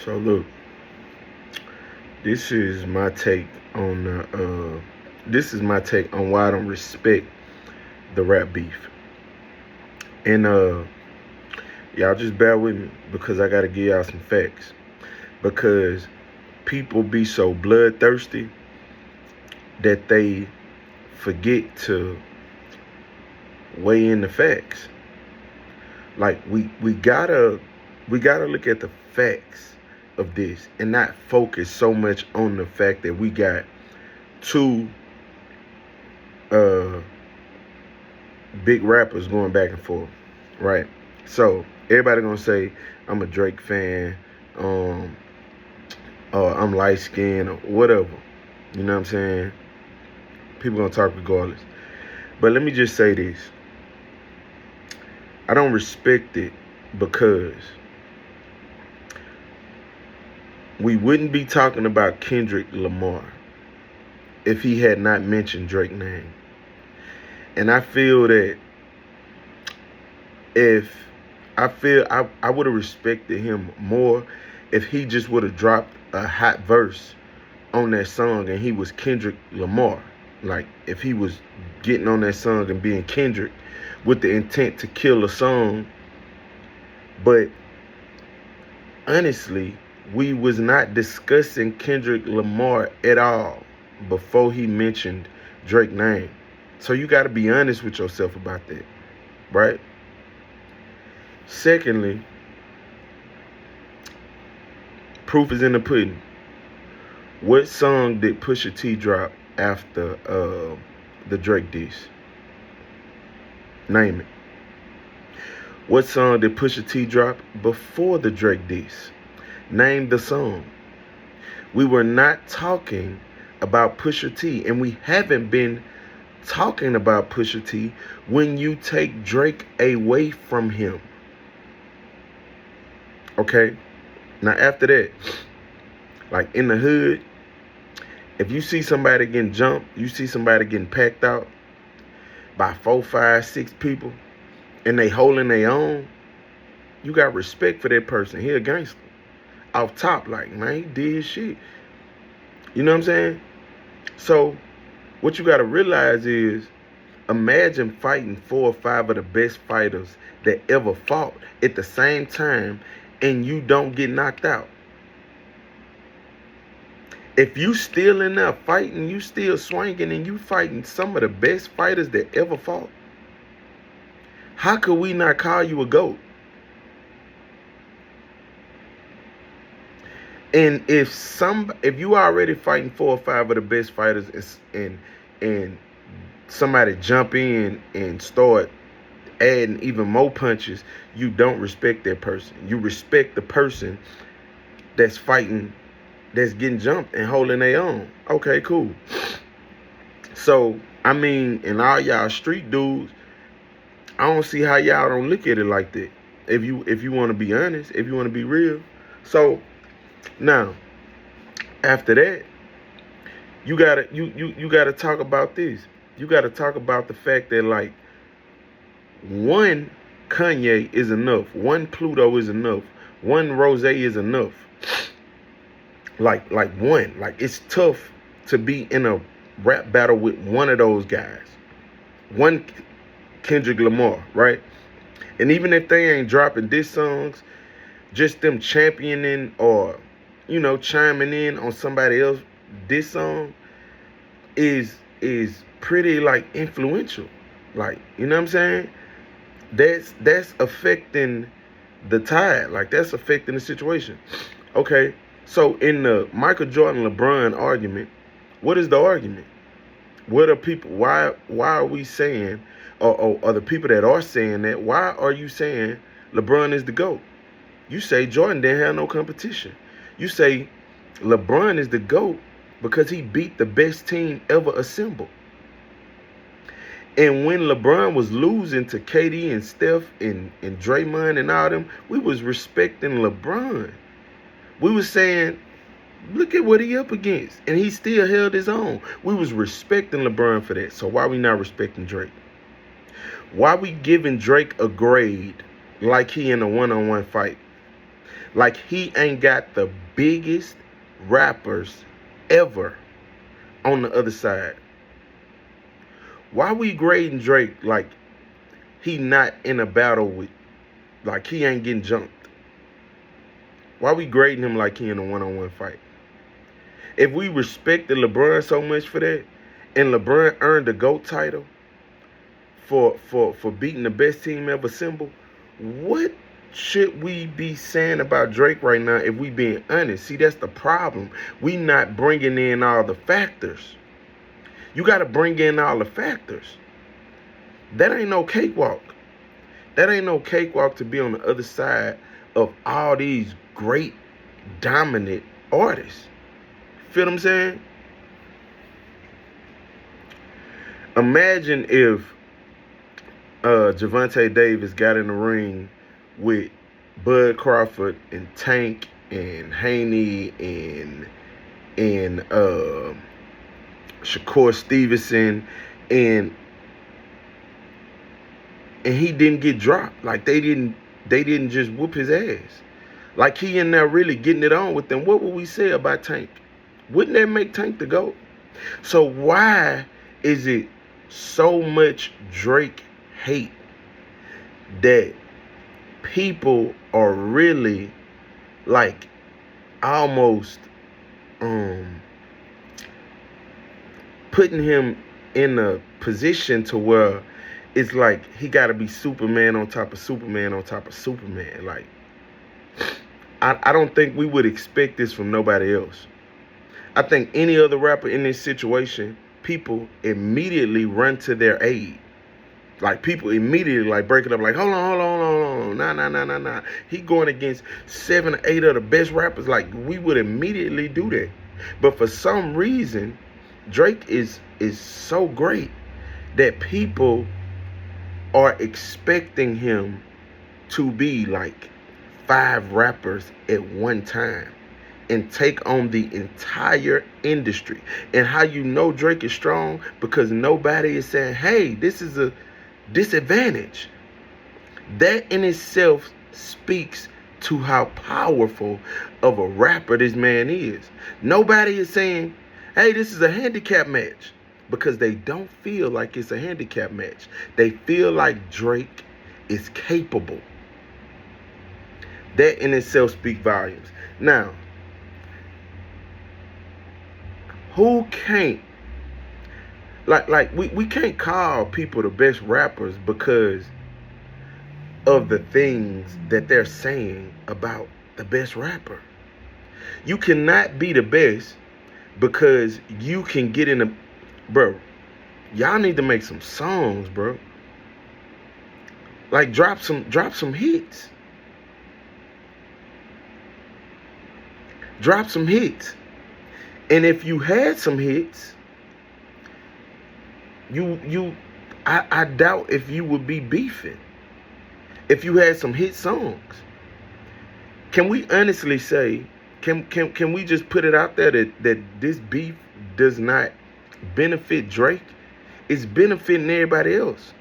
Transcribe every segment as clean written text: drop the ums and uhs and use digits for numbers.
So look, this is my take on this is my take on why I don't respect the rap beef. And y'all just bear with me because I gotta give y'all some facts. Because people be so bloodthirsty that they forget to weigh in the facts. Like we gotta look at the facts of this and not focus so much on the fact that we got two uh big rappers going back and forth, right? So everybody gonna say I'm a Drake fan, um, or I'm light skinned or whatever. You know what I'm saying? People gonna talk regardless. But let me just say this: I don't respect it because we wouldn't be talking about Kendrick Lamar if he had not mentioned Drake's name. And I feel that if I would have respected him more if he just would have dropped a hot verse on that song and he was Kendrick Lamar. Like if he was getting on that song and being Kendrick with the intent to kill a song. But honestly, we was not discussing Kendrick Lamar at all before he mentioned Drake's name. So you got to be honest with yourself about that, right? Secondly, proof is in the pudding. What song did Pusha T drop after the Drake diss? Name it. What song did Pusha T drop before the Drake diss? Name the song. We were not talking about Pusha T, and we haven't been talking about Pusha T when you take Drake away from him. Okay? Now after that, like in the hood, if you see somebody getting jumped, you see somebody getting packed out by 4, 5, 6 people, and they holding their own, you got respect for that person. He a gangster. Off top, like, man, he did shit. You know what I'm saying? So, what you got to realize is, imagine fighting 4 or 5 of the best fighters that ever fought at the same time, and you don't get knocked out. If you still in there fighting, you still swinging, and you fighting some of the best fighters that ever fought, how could we not call you a GOAT? And if you already fighting 4 or 5 of the best fighters and somebody jump in and start adding even more punches, you don't respect that person. You respect the person that's fighting, that's getting jumped and holding their own. Okay, cool. So, I mean, and all y'all street dudes, I don't see how y'all don't look at it like that. If you want to be honest, if you want to be real. So, now, after that, you gotta talk about this. You gotta talk about the fact that like one Kanye is enough, one Pluto is enough, one Rose is enough. Like one. Like it's tough to be in a rap battle with one of those guys. One Kendrick Lamar, right? And even if they ain't dropping diss songs, just them championing or, chiming in on somebody else diss song is pretty like influential. Like, you know what I'm saying? That's affecting the tide. Like that's affecting the situation. Okay. So in the Michael Jordan LeBron argument, what is the argument? What are people why are we saying or the people that are saying that, why are you saying LeBron is the GOAT? You say Jordan didn't have no competition. You say LeBron is the GOAT because he beat the best team ever assembled. And when LeBron was losing to KD and Steph and Draymond and all them, we was respecting LeBron. We was saying, look at what he up against. And he still held his own. We was respecting LeBron for that. So why we not respecting Drake? Why we giving Drake a grade like he in a one-on-one fight? Like, he ain't got the biggest rappers ever on the other side. Why we grading Drake like he not in a battle with, like he ain't getting jumped? Why we grading him like he in a one-on-one fight? If we respected LeBron so much for that, and LeBron earned the GOAT title for beating the best team ever assembled, what should we be saying about Drake right now if we being honest? See, that's the problem. We not bringing in all the factors. You got to bring in all the factors. That ain't no cakewalk. That ain't no cakewalk to be on the other side of all these great, dominant artists. Feel what I'm saying? Imagine if Javante Davis got in the ring with Bud Crawford and Tank and Haney and Shakur Stevenson and he didn't get dropped. Like they didn't just whoop his ass. Like he in there really getting it on with them. What would we say about Tank? Wouldn't that make Tank the GOAT? So why is it so much Drake hate that people are really like almost putting him in a position to where it's like he got to be Superman on top of Superman on top of Superman? Like, I don't think we would expect this from nobody else. I think any other rapper in this situation, people immediately run to their aid. Like, people immediately like break it up like, hold on. Nah. He going against 7 or 8 of the best rappers. Like, we would immediately do that. But for some reason, Drake is so great that people are expecting him to be like 5 rappers at one time and take on the entire industry. And how you know Drake is strong? Because nobody is saying, hey, this is a disadvantage. That in itself speaks to how powerful of a rapper this man is. Nobody is saying, hey, this is a handicap match, because they don't feel like it's a handicap match. They feel like Drake is capable. That in itself speaks volumes. Now, who can't, we can't call people the best rappers because of the things that they're saying about the best rapper. You cannot be the best because you can get in a, bro, y'all need to make some songs, bro. Like, drop some hits. Drop some hits. And if you had some hits, I doubt if you would be beefing. If you had some hit songs. Can we honestly say, can we just put it out there that this beef does not benefit Drake? It's benefiting everybody else.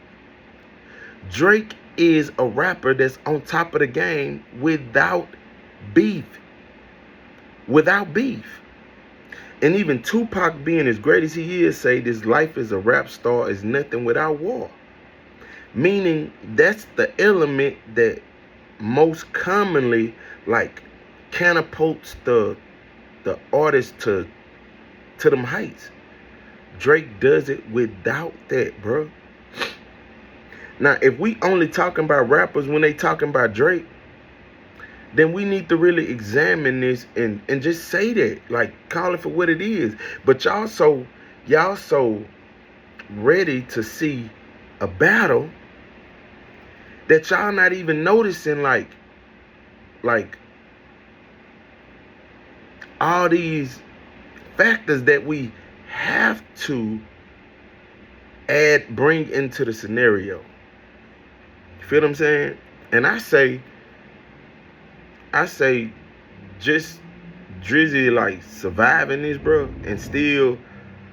Drake is a rapper that's on top of the game without beef. Without beef. And even Tupac, being as great as he is, say this life as a rap star is nothing without war. Meaning that's the element that most commonly like catapults the artist to them heights. Drake does it without that, bro. Now, if we only talking about rappers when they talking about Drake, then we need to really examine this and just say that. Like, call it for what it is. But y'all so ready to see a battle that y'all not even noticing like all these factors that we have to bring into the scenario. You feel what I'm saying? And I say just Drizzy like surviving this, bro, and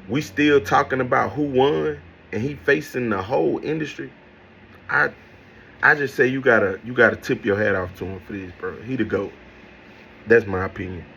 we still talking about who won, and he facing the whole industry. I just say you gotta tip your hat off to him for this, bro. He the GOAT. That's my opinion.